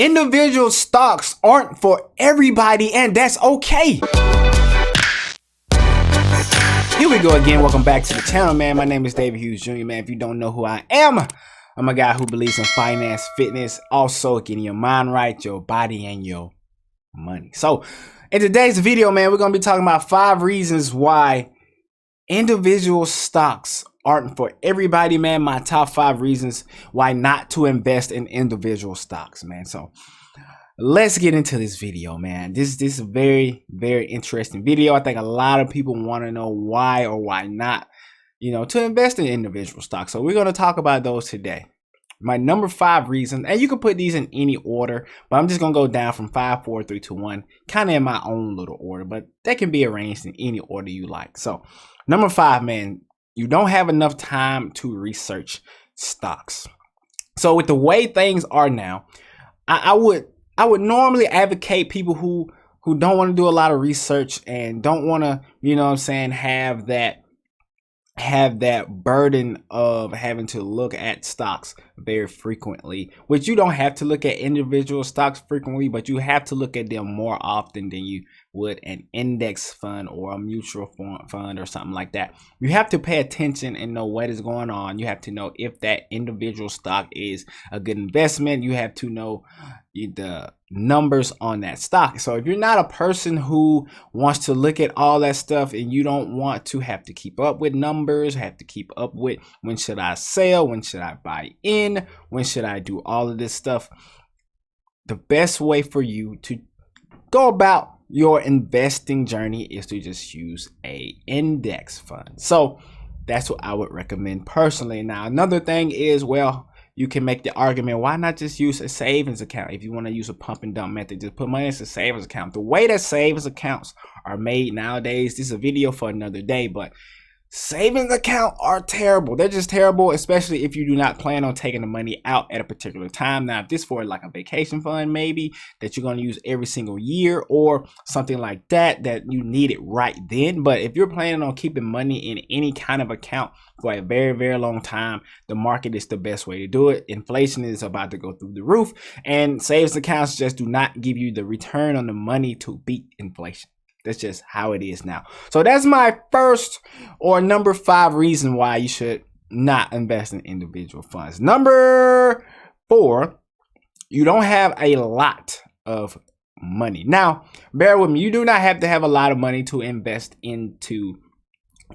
Individual stocks aren't for everybody, and that's okay. Here we go again. Welcome back to the channel, man. My name is David Hughes Jr., man. If you don't know who I am, I'm a guy who believes in finance, fitness, also getting your mind right, your body, and your money. So in today's video, man, we're going to be talking about 5 reasons why individual stocks aren't for everybody, man. My top 5 reasons why not to invest in individual stocks, man. So let's get into this video, man. This is a very, very interesting video. I think a lot of people want to know why or why not, to invest in individual stocks. So we're going to talk about those today. My number 5 reason, and you can put these in any order, but I'm just going to go down from 5, 4, 3, 2, 1, kind of in my own little order, but they can be arranged in any order you like. So number 5, man, you don't have enough time to research stocks. So with the way things are now, I would normally advocate people who don't want to do a lot of research and don't want to, have that burden of having to look at stocks very frequently, which you don't have to look at individual stocks frequently, but you have to look at them more often than you would an index fund or a mutual fund or something like that. You have to pay attention and know what is going on. You have to know if that individual stock is a good investment. You have to know the numbers on that stock. So if you're not a person who wants to look at all that stuff and you don't want to have to keep up with numbers, have to keep up with when should I sell, when should I buy in, when should I do all of this stuff, the best way for you to go about your investing journey is to just use a index fund. So that's what I would recommend personally. Now, another thing is, well, you can make the argument, why not just use a savings account? If you want to use a pump and dump method, just put money into a savings account. The way that savings accounts are made nowadays, this is a video for another day, but savings accounts are terrible. They're just terrible, especially if you do not plan on taking the money out at a particular time. Now, if this for like a vacation fund, maybe that you're going to use every single year or something like that you need it right then. But if you're planning on keeping money in any kind of account for a very, very long time, the market is the best way to do it. Inflation is about to go through the roof, and savings accounts just do not give you the return on the money to beat inflation. That's just how it is now. So that's my first or number 5 reason why you should not invest in individual funds. Number 4, you don't have a lot of money. Now, bear with me. You do not have to have a lot of money to invest into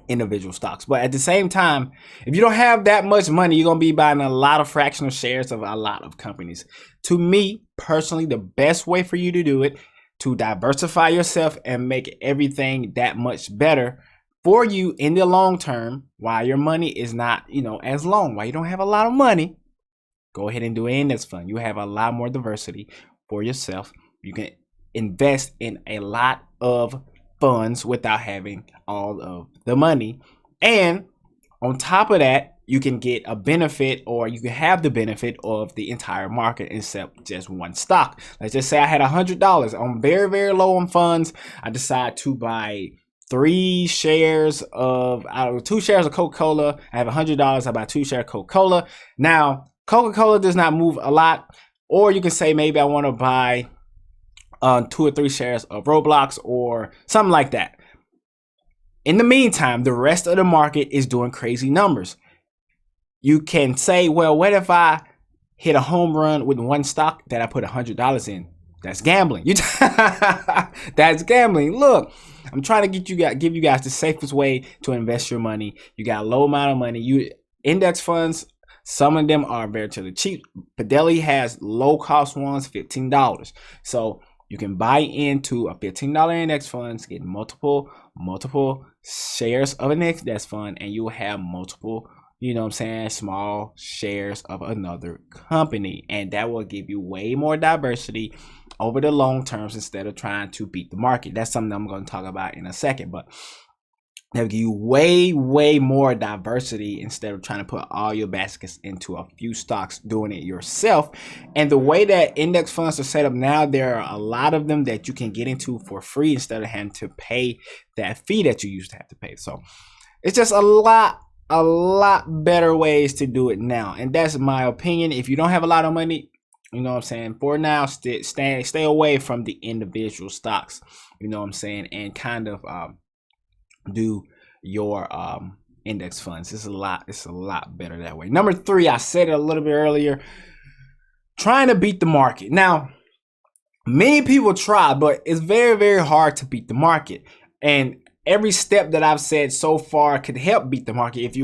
individual stocks. But at the same time, if you don't have that much money, you're going to be buying a lot of fractional shares of a lot of companies. To me, personally, the best way for you to do it, to diversify yourself and make everything that much better for you in the long term, while your money is not, as long, while you don't have a lot of money, go ahead and do an index fund. You have a lot more diversity for yourself. You can invest in a lot of funds without having all of the money. And on top of that, you can get a benefit, or you can have the benefit of the entire market instead of just one stock. Let's just say I had $100. I'm very, very low on funds. I decide to buy 2 shares of Coca-Cola. I have $100. I buy 2 shares of Coca-Cola. Now, Coca-Cola does not move a lot. Or you can say maybe I want to buy 2 or 3 shares of Roblox or something like that. In the meantime, the rest of the market is doing crazy numbers. You can say, well, what if I hit a home run with one stock that I put $100 in? That's gambling. That's gambling. Look, I'm trying to give you guys the safest way to invest your money. You got a low amount of money. Index funds, some of them are very cheap. Fidelity has low cost ones, $15. So you can buy into a $15 index funds, get multiple shares of an index fund, and you will have multiple, small shares of another company. And that will give you way more diversity over the long terms instead of trying to beat the market. That's something I'm going to talk about in a second, but they'll give you way more diversity instead of trying to put all your baskets into a few stocks, doing it yourself. And the way that index funds are set up now, there are a lot of them that you can get into for free instead of having to pay that fee that you used to have to pay. So it's just a lot better ways to do it now. And that's my opinion. If you don't have a lot of money, You know what I'm saying? For now, stay away from the individual stocks. You know what I'm saying? And kind of do your index funds. It's a lot better that way. Number 3, I said it a little bit earlier, trying to beat the market. Now, many people try, but it's very, very hard to beat the market. And every step that I've said so far could help beat the market if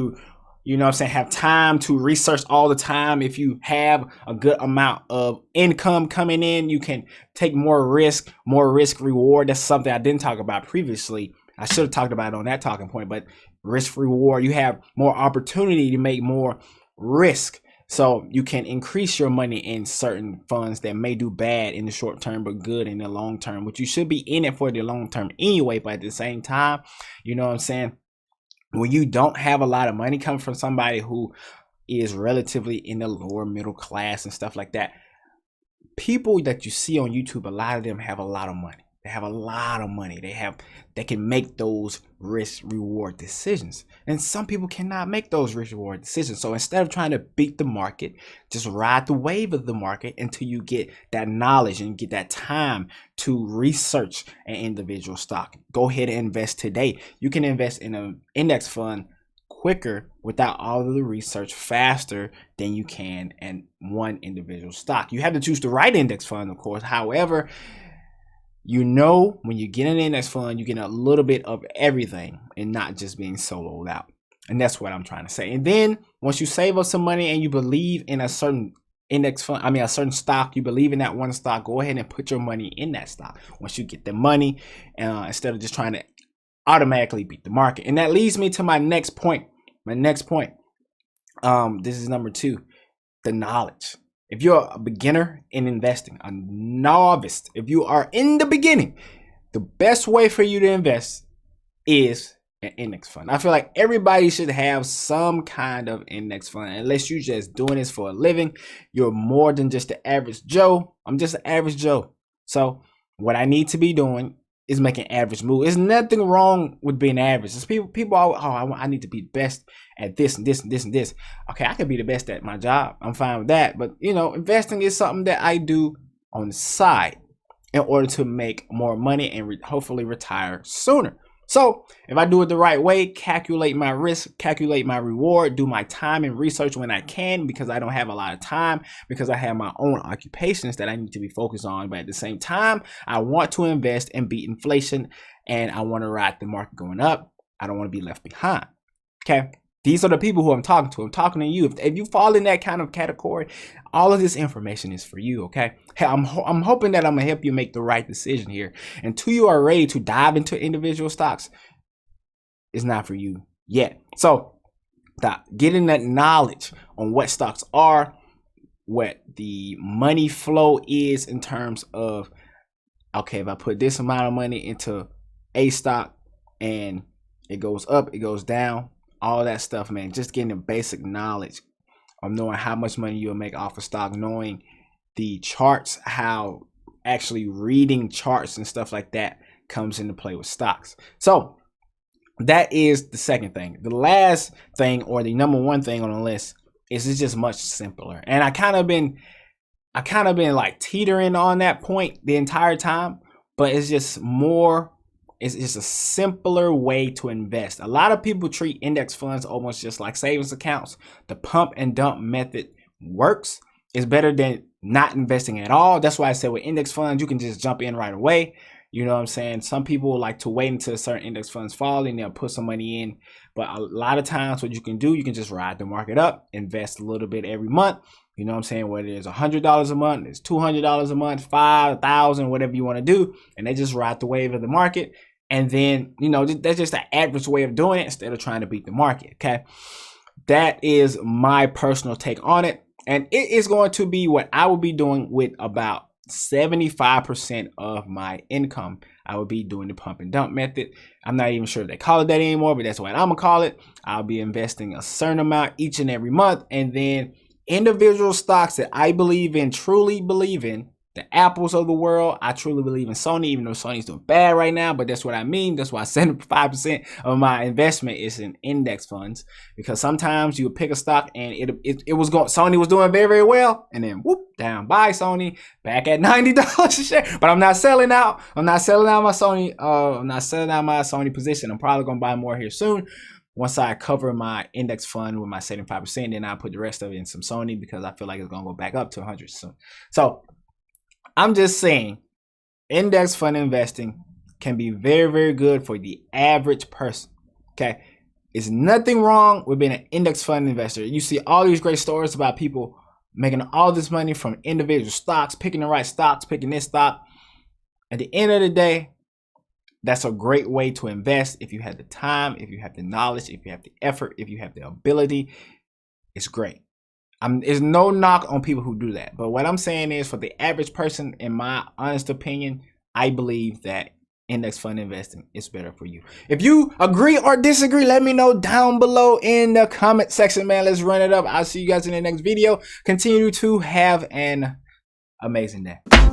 you know what I'm saying, have time to research all the time. If you have a good amount of income coming in, you can take more risk reward. That's something I didn't talk about previously. I should have talked about it on that talking point, but risk reward, you have more opportunity to make more risk. So you can increase your money in certain funds that may do bad in the short term, but good in the long term, which you should be in it for the long term anyway. But at the same time, you know what I'm saying? When you don't have a lot of money coming from somebody who is relatively in the lower middle class and stuff like that, people that you see on YouTube, a lot of them have a lot of money. They have a lot of money. They can make those risk reward decisions. And some people cannot make those risk reward decisions. So instead of trying to beat the market, just ride the wave of the market until you get that knowledge and get that time to research an individual stock. Go ahead and invest today. You can invest in an index fund quicker without all of the research, faster than you can in one individual stock. You have to choose the right index fund, of course. However, you know, when you get an index fund, you get a little bit of everything and not just being soloed out. And that's what I'm trying to say. And then once you save up some money and you believe in a certain index fund, a certain stock, you believe in that one stock, go ahead and put your money in that stock. Once you get the money, instead of just trying to automatically beat the market. And that leads me to my next point. This is number 2, the knowledge. If you're a beginner in investing, a novice, if you are in the beginning, the best way for you to invest is an index fund. I feel like everybody should have some kind of index fund, unless you're just doing this for a living. You're more than just the average Joe. I'm just an average Joe. So what I need to be doing is making average move. There's nothing wrong with being average. It's people always, I need to be best at this and this and this and this. Okay, I could be the best at my job. I'm fine with that. But you know, investing is something that I do on the side in order to make more money and hopefully retire sooner. So if I do it the right way, calculate my risk, calculate my reward, do my time and research when I can, because I don't have a lot of time, because I have my own occupations that I need to be focused on. But at the same time, I want to invest and beat inflation, and I want to ride the market going up. I don't want to be left behind. Okay. These are the people who I'm talking to. I'm talking to you. If you fall in that kind of category, all of this information is for you, okay? Hey, I'm hoping that I'm going to help you make the right decision here. Until you are ready to dive into individual stocks, it's not for you yet. So getting that knowledge on what stocks are, what the money flow is in terms of, okay, if I put this amount of money into a stock and it goes up, it goes down, all that stuff, man. Just getting the basic knowledge of knowing how much money you'll make off a stock, knowing the charts, how actually reading charts and stuff like that comes into play with stocks. So that is the second thing. The last thing, or the number one thing on the list, is it's just much simpler. And I kind of been like teetering on that point the entire time, but it's just more. It's just a simpler way to invest. A lot of people treat index funds almost just like savings accounts. The pump and dump method works. It's better than not investing at all. That's why I said with index funds, you can just jump in right away. You know what I'm saying? Some people like to wait until certain index funds fall and they'll put some money in. But a lot of times what you can do, you can just ride the market up, invest a little bit every month. You know what I'm saying? Whether it's $100 a month, it's $200 a month, $5,000, whatever you want to do. And they just ride the wave of the market. And then, you know, that's just an average way of doing it instead of trying to beat the market, okay? That is my personal take on it. And it is going to be what I will be doing with about 75% of my income. I will be doing the pump and dump method. I'm not even sure they call it that anymore, but that's what I'm going to call it. I'll be investing a certain amount each and every month. And then individual stocks that I believe in, truly believe in, the Apples of the world. I truly believe in Sony, even though Sony's doing bad right now, but that's what I mean. That's why 75% of my investment is in index funds, because sometimes you pick a stock and it was going, Sony was doing very, very well, and then whoop, down. Bye, Sony, back at $90 a share. But I'm not selling out. I'm not selling out my Sony. I'm not selling out my Sony position. I'm probably gonna buy more here soon. Once I cover my index fund with my 75%, then I'll put the rest of it in some Sony, because I feel like it's gonna go back up to 100 soon. So I'm just saying, index fund investing can be very, very good for the average person. Okay, there's nothing wrong with being an index fund investor. You see all these great stories about people making all this money from individual stocks, picking the right stocks, picking this stock. At the end of the day, that's a great way to invest if you have the time, if you have the knowledge, if you have the effort, if you have the ability. It's great. There's no knock on people who do that. But what I'm saying is, for the average person, in my honest opinion, I believe that index fund investing is better for you. If you agree or disagree, let me know down below in the comment section, man. Let's run it up. I'll see you guys in the next video. Continue to have an amazing day.